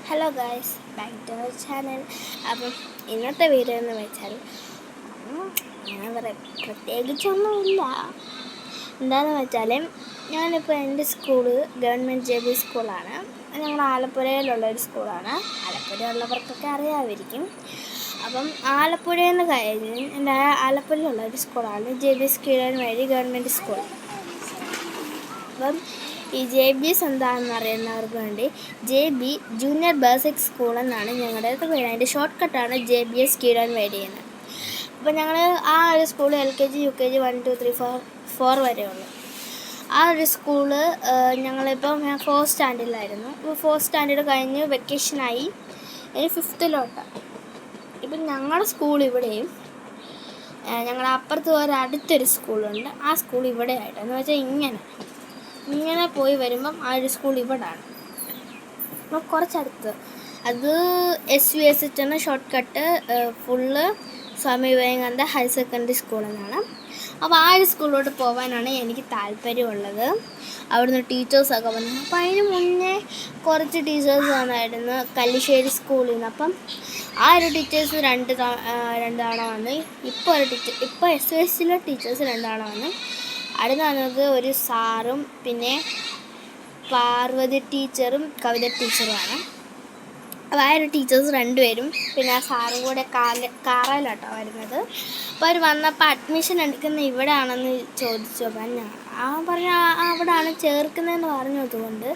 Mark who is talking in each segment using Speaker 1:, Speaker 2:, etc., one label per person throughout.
Speaker 1: Hello guys, back to our channel. അപ്പം ഇന്നത്തെ video എന്ന് വെച്ചാൽ ഞാൻ പ്രത്യേകിച്ചൊന്നുമില്ല. എന്താണെന്ന് വെച്ചാൽ ഞാനിപ്പോൾ എൻ്റെ സ്കൂള് ഗവൺമെൻറ് JB സ്കൂളാണ്. ഞങ്ങൾ ആലപ്പുഴയിലുള്ളൊരു സ്കൂളാണ്. ആലപ്പുഴയുള്ളവർക്കൊക്കെ അറിയാമായിരിക്കും. അപ്പം ആലപ്പുഴയിൽ നിന്ന് കഴിഞ്ഞ് എൻ്റെ ആലപ്പുഴയിലുള്ളൊരു സ്കൂളാണ് JB കീഴാൻവഴി ഗവൺമെൻറ് സ്കൂൾ. അപ്പം ഈ JBS എന്താണെന്ന് അറിയുന്നവർക്ക് വേണ്ടി JB ജൂനിയർ ബേസിക് സ്കൂൾ എന്നാണ് ഞങ്ങളുടെ പേര്. അതിൻ്റെ ഷോർട്ട് കട്ടാണ് JBS കീഴാൻവഴി എന്ന്. അപ്പോൾ ഞങ്ങൾ ആ ഒരു സ്കൂൾ LKG UKG 1 2 3 4 വരെയുള്ളൂ. ആ ഒരു സ്കൂള് ഞങ്ങളിപ്പം ഞാൻ 4th സ്റ്റാൻഡേർഡിലായിരുന്നു. ഇപ്പോൾ 4th സ്റ്റാൻഡേർഡ് കഴിഞ്ഞ് വെക്കേഷനായി ഇനി 5th ഇപ്പം ഞങ്ങളുടെ സ്കൂൾ ഇവിടെയും ഞങ്ങളുടെ അപ്പുറത്ത് അടുത്തൊരു സ്കൂളുണ്ട്. ആ സ്കൂൾ ഇവിടെ ആയിട്ട് എന്ന് വെച്ചാൽ ഇങ്ങനെ പോയി വരുമ്പം ആ ഒരു സ്കൂൾ ഇവിടാണ്. അപ്പോൾ കുറച്ചടുത്ത് അത് SVS എന്ന short cut full Swami Vivekananda higher secondary school എന്നാണ്. അപ്പോൾ ആ ഒരു സ്കൂളിലോട്ട് പോകാനാണ് എനിക്ക് താല്പര്യമുള്ളത്. അവിടുന്ന് ടീച്ചേഴ്സൊക്കെ വന്നു. അപ്പോൾ അതിന് മുന്നേ കുറച്ച് ടീച്ചേഴ്സ് വന്നായിരുന്നു കല്ലിശ്ശേരി സ്കൂളിൽ നിന്ന്. അപ്പം ആ ഒരു ടീച്ചേഴ്സ് രണ്ട് തവണ വന്ന്. ഇപ്പോൾ SVSലെ ടീച്ചേഴ്സ് 2 തവണ വന്ന്. അടുത്ത് വന്നത് ഒരു സാറും പിന്നെ പാർവതി ടീച്ചറും കവിത ടീച്ചറുമാണ്. അപ്പോൾ ആ ഒരു ടീച്ചേഴ്സ് 2 പേരും പിന്നെ ആ സാറും കൂടെ കാറയിലാട്ടോ വരുന്നത്. അപ്പോൾ അവർ വന്നപ്പോൾ അഡ്മിഷൻ എടുക്കുന്ന ഇവിടെ ആണെന്ന് ചോദിച്ചു. അപ്പം ഞാൻ പറഞ്ഞ അവിടെയാണ് ചേർക്കുന്നതെന്ന് പറഞ്ഞതുകൊണ്ട്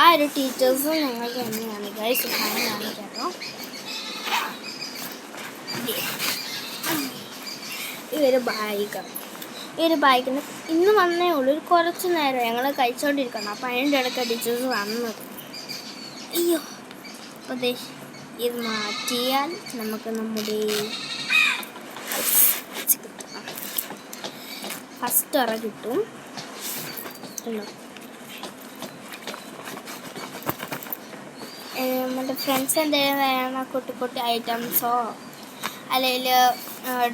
Speaker 1: ആ ഒരു ടീച്ചേഴ്സും ഞങ്ങൾക്ക് തന്നെയാണ് ഗൈസ് കാണിക്കാട്ടോ. ഈ ഒരു ബൈക്കിന് ഇന്ന് വന്നേ ഉള്ളൂ. ഒരു കുറച്ച് നേരം ഞങ്ങൾ കഴിച്ചുകൊണ്ടിരിക്കണം. അപ്പോൾ അതിൻ്റെ ഇടയ്ക്ക് ടീച്ചേഴ്സ് വന്നത്. അയ്യോ, അപ്പോൾ ഇത് മാറ്റിയാൽ നമുക്ക് നമ്മുടെ ഫസ്റ്റ് ഉറ കിട്ടും. നമ്മുടെ ഫ്രണ്ട്സ് എന്തെങ്കിലും കുട്ടി ഐറ്റംസോ അല്ലെങ്കിൽ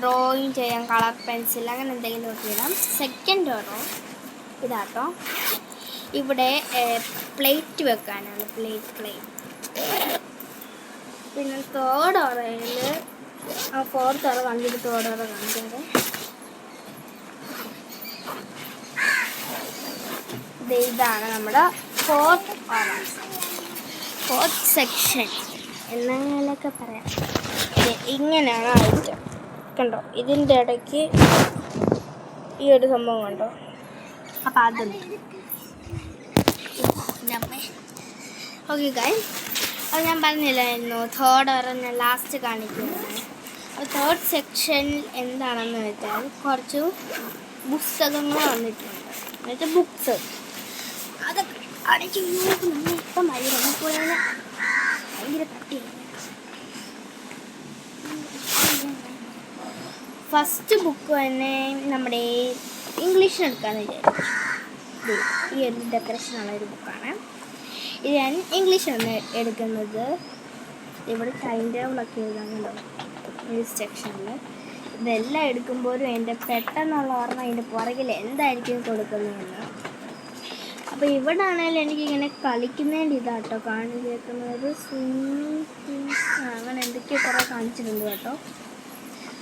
Speaker 1: ഡ്രോയിങ് ചെയ്യാൻ കളർ പെൻസിൽ അങ്ങനെ എന്തെങ്കിലും ഒക്കെ ഇടാം. സെക്കൻഡ് ഓറോ ഇതാട്ടോ. ഇവിടെ പ്ലേറ്റ് വെക്കാനാണ്. പ്ലേറ്റ് പിന്നെ തേർഡ് ഓറയിൽ 4th ഓറ കണ്ടിട്ട് തേർഡ് ഓറ കാണിക്കുന്നത്. ഇതാണ് നമ്മുടെ 4th ഓറ, 4th സെക്ഷൻ എന്നൊക്കെ പറയാം. ഇങ്ങനെയാണ് ഐറ്റം. കണ്ടോ, ഇതിൻ്റെ ഇടയ്ക്ക് ഈ ഒരു സംഭവം കണ്ടോ. അപ്പം അതുണ്ട്. ഓക്കെ ഗൈസ്, അത് ഞാൻ പറഞ്ഞില്ലായിരുന്നു തേർഡ് ഓറ ഞാൻ ലാസ്റ്റ് കാണിക്കുന്നത്. അപ്പോൾ 3rd സെക്ഷനിൽ എന്താണെന്ന് വെച്ചാൽ കുറച്ച് പുസ്തകങ്ങൾ വന്നിട്ടുണ്ട്. എന്നുവെച്ചാൽ ബുക്സ് അതൊക്കെ അടിച്ച് ഇപ്പം ഭയങ്കര കട്ടിയാണ്. ഫസ്റ്റ് ബുക്ക് തന്നെ നമ്മുടെ ഇംഗ്ലീഷിന് എടുക്കാമെന്ന് വിചാരിച്ചു. ഈ ഒരു ഡെക്കറേഷനുള്ള ഒരു ബുക്കാണ്. ഇത് ഞാൻ ഇംഗ്ലീഷാണ് എടുക്കുന്നത്. ഇവിടെ ടൈം ടേബിളൊക്കെ എഴുതാനുണ്ടോ ഈ സെക്ഷനിൽ. ഇതെല്ലാം എടുക്കുമ്പോഴും എൻ്റെ പെട്ടെന്നുള്ള ഓർമ്മ അതിൻ്റെ പുറകിൽ എന്തായിരിക്കും കൊടുക്കുന്നതെന്ന്. അപ്പോൾ ഇവിടെ ആണെങ്കിലും എനിക്കിങ്ങനെ കളിക്കുന്നതിൻ്റെ ഇതാട്ടോ കാണിച്ചേക്കുന്നത്. അങ്ങനെ എന്തൊക്കെയോ കുറേ കാണിച്ചിട്ടുണ്ട് കേട്ടോ.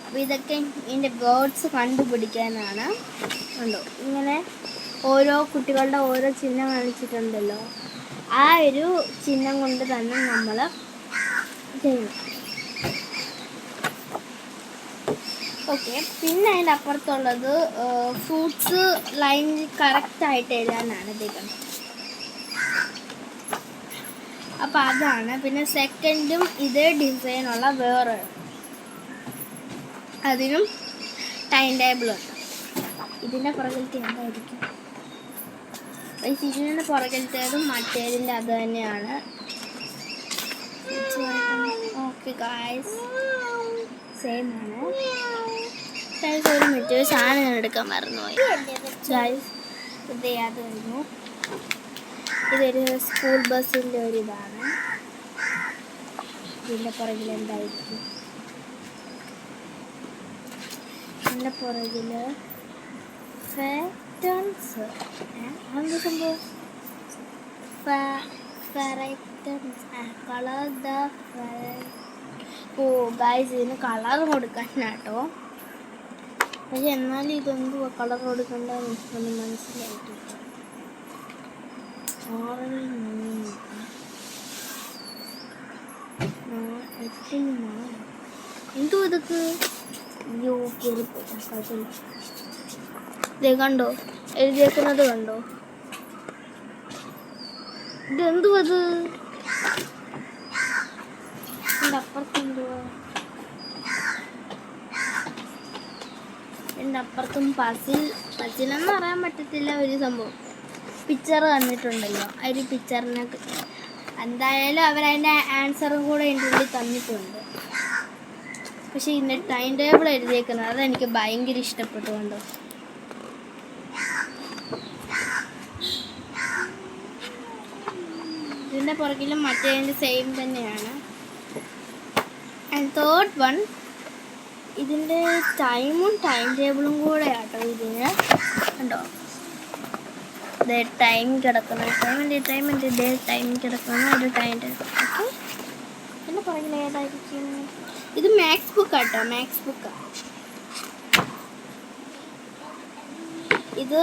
Speaker 1: അപ്പോൾ ഇതൊക്കെ ഇതിൻ്റെ വേർഡ്സ് കണ്ടുപിടിക്കാനാണ്. ഉണ്ടോ, ഇങ്ങനെ ഓരോ കുട്ടികളുടെ ഓരോ ചിഹ്നം കാണിച്ചിട്ടുണ്ടല്ലോ. ആ ഒരു ചിഹ്നം കൊണ്ട് തന്നെ നമ്മൾ ചെയ്യണം. ഓക്കെ, പിന്നെ അതിൻ്റെ അപ്പുറത്തുള്ളത് ഫ്രൂട്ട്സ് ലൈനിൽ കറക്റ്റായിട്ട് എഴുതാനാണ് ഇതേക്കുന്നത്. അപ്പോൾ അതാണ്. പിന്നെ സെക്കൻഡും ഇതേ ഡിസൈനുള്ള വേറെ അതിനും ടൈം ടേബിളുണ്ട്. ഇതിൻ്റെ പുറകിലത്തെ എന്തായിരിക്കും? ഇതിൻ്റെ പുറകിലത്തേതും മറ്റേതിൻ്റെ അത് തന്നെയാണ്. ഓക്കെ ഗായ്സ്, സെയിം ആണ്. ഗായ്സ്, ഒരു മിനിറ്റ്, ഒരു സാധനം ഞാൻ എടുക്കാൻ മറന്നുപോയി ഗായ്സ്. ഇത് അത് കഴിഞ്ഞു. ഇതൊരു സ്കൂൾ ബസ്സിൻ്റെ ഒരിതാണ്. ഇതിൻ്റെ പുറകിൽ എന്തായിരിക്കും? ഇതിൻ്റെ പുറകിൽ ഫാറ്റൺസ്. എന്ത് സംഭവം? ഫെറൈറ്റ് കളർ ദ ഓ ഗൈസ് ഇതിന് കളർ കൊടുക്കാനാട്ടോ. പക്ഷെ എന്നാലും ഇതെന്തുവാ കളർ കൊടുക്കണ്ടെന്ന് എനിക്കൊന്നും മനസ്സിലായിട്ടില്ല. എന്തോ ഇതൊക്കെ ഇത് കണ്ടോ, എഴുതിയേക്കുന്നത് കണ്ടോ? ഇതെന്തുവാ ഇത്? എൻ്റെ അപ്പുറത്തെന്തുവാ? എൻ്റെ അപ്പുറത്തും പസിലെന്ന് പറയാൻ പറ്റത്തില്ല, ഒരു സംഭവം പിക്ചർ തന്നിട്ടുണ്ടല്ലോ. ആ ഒരു പിക്ചറിനെ എന്തായാലും അവരതിൻ്റെ ആൻസറും കൂടെ എൻ്റെ ഉള്ളിൽ തന്നിട്ടുണ്ട്. പക്ഷെ ഇതിൻ്റെ ടൈം ടേബിൾ എഴുതിയേക്കുന്നത് അതെനിക്ക് ഭയങ്കര ഇഷ്ടപ്പെട്ടു. കണ്ടോ, ഇതിൻ്റെ പുറകിലും മറ്റേതിൻ്റെ സെയിം തന്നെയാണ്. ആൻഡ് തേർഡ് വൺ, ഇതിൻ്റെ ടൈമും ടൈം ടേബിളും കൂടെ ആട്ടോ ഇതിന്. കണ്ടോ, ടൈം കിടക്കുന്ന ടൈം കിടക്കുന്ന ഒരു ടൈം ടേബിൾ. ഓക്കെ, എൻ്റെ പുറകിൽ ഏതായിരിക്കും? ഇത് മാത്സ് ബുക്ക് ആട്ടോ, മാത്സ് ബുക്കാണ് ഇത്.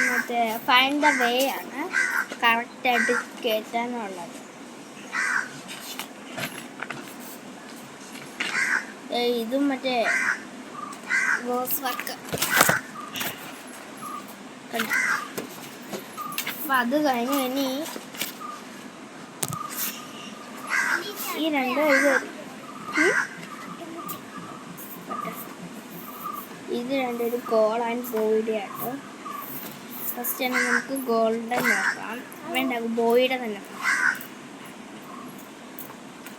Speaker 1: മറ്റേ ഫൈൻഡ് ദ വേ ആണ് കറക്റ്റായിട്ട് കയറ്റാനുള്ളത്. ഇതും മറ്റേ ഗോസ് വർക്ക് കണ്ടു. അപ്പം അത് കഴിഞ്ഞ് ഇനി ഈ രണ്ട് ഇത് രണ്ടൊരു ഗോൾ ആൻഡ് ബോയുടെ ആട്ടോ. ഫസ്റ്റ് തന്നെ നമുക്ക് ഗോൾഡൻ നോക്കാം. വേണ്ട, ബോയുടെ തന്നെ നോക്കാം.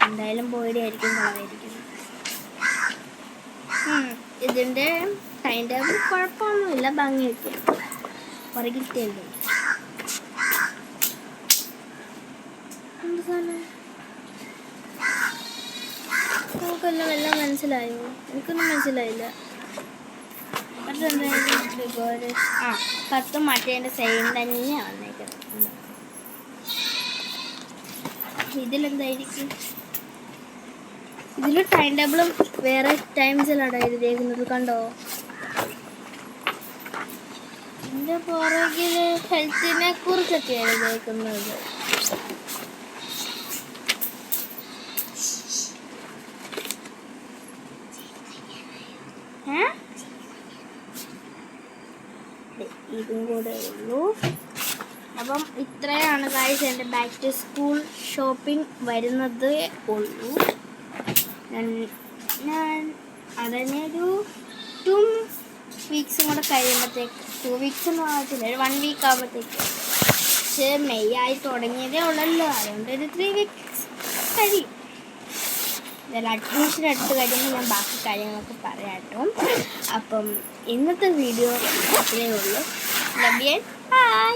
Speaker 1: എന്തായാലും ബോയുടെ ആയിരിക്കും കളറായിരിക്കുന്നത്. ഇതിൻ്റെ ടൈം ടേബിൾ കുഴപ്പമൊന്നുമില്ല, ഭംഗിയൊക്കെ പുറകിട്ടേണ്ടത്. നമുക്കെല്ലാം എല്ലാം മനസ്സിലായോ? എനിക്കൊന്നും മനസ്സിലായില്ല. പത്തും മറ്റേൻ്റെ സെയിം തന്നെയാണ് വന്നേക്കുന്നത്. ഇതിലെന്തായിരിക്കും? ഇതിൽ ടൈം ടേബിളും വേറെ ടൈംസിലാണ് എഴുതിയേക്കുന്നത്. കണ്ടോ, ഇതിൻ്റെ പുറകിൽ ഹെൽത്തിനെ കുറിച്ചൊക്കെ എഴുതിയേക്കുന്നത്. ഇതും കൂടെ ഉള്ളൂ. അപ്പം ഇത്രയാണ് ഗൈസ് എൻ്റെ ബാക്ക് ടു സ്കൂൾ ഷോപ്പിംഗ് വരുന്നത് ഉള്ളൂ. ഞാൻ അതന്നെ ഒരു 2 വീക്സും കൂടെ കഴിയുമ്പോഴത്തേക്ക്, 2 വീക്സ് ഒന്നും ആകത്തില്ല, ഒരു 1 വീക്ക് ആകുമ്പോഴത്തേക്ക്. പക്ഷേ മെയ് ആയി തുടങ്ങിയതേ ഉള്ളല്ലോ, അതുകൊണ്ട് ഒരു 3 വീക്സ് കഴിയും. ഇതിൽ അഡ്മിഷൻ എടുത്ത് കഴിയുമ്പോൾ ഞാൻ ബാക്കി കാര്യങ്ങളൊക്കെ പറയാട്ടോ. അപ്പം ഇന്നത്തെ വീഡിയോ അത്രയേ ഉള്ളൂ. Love you, by.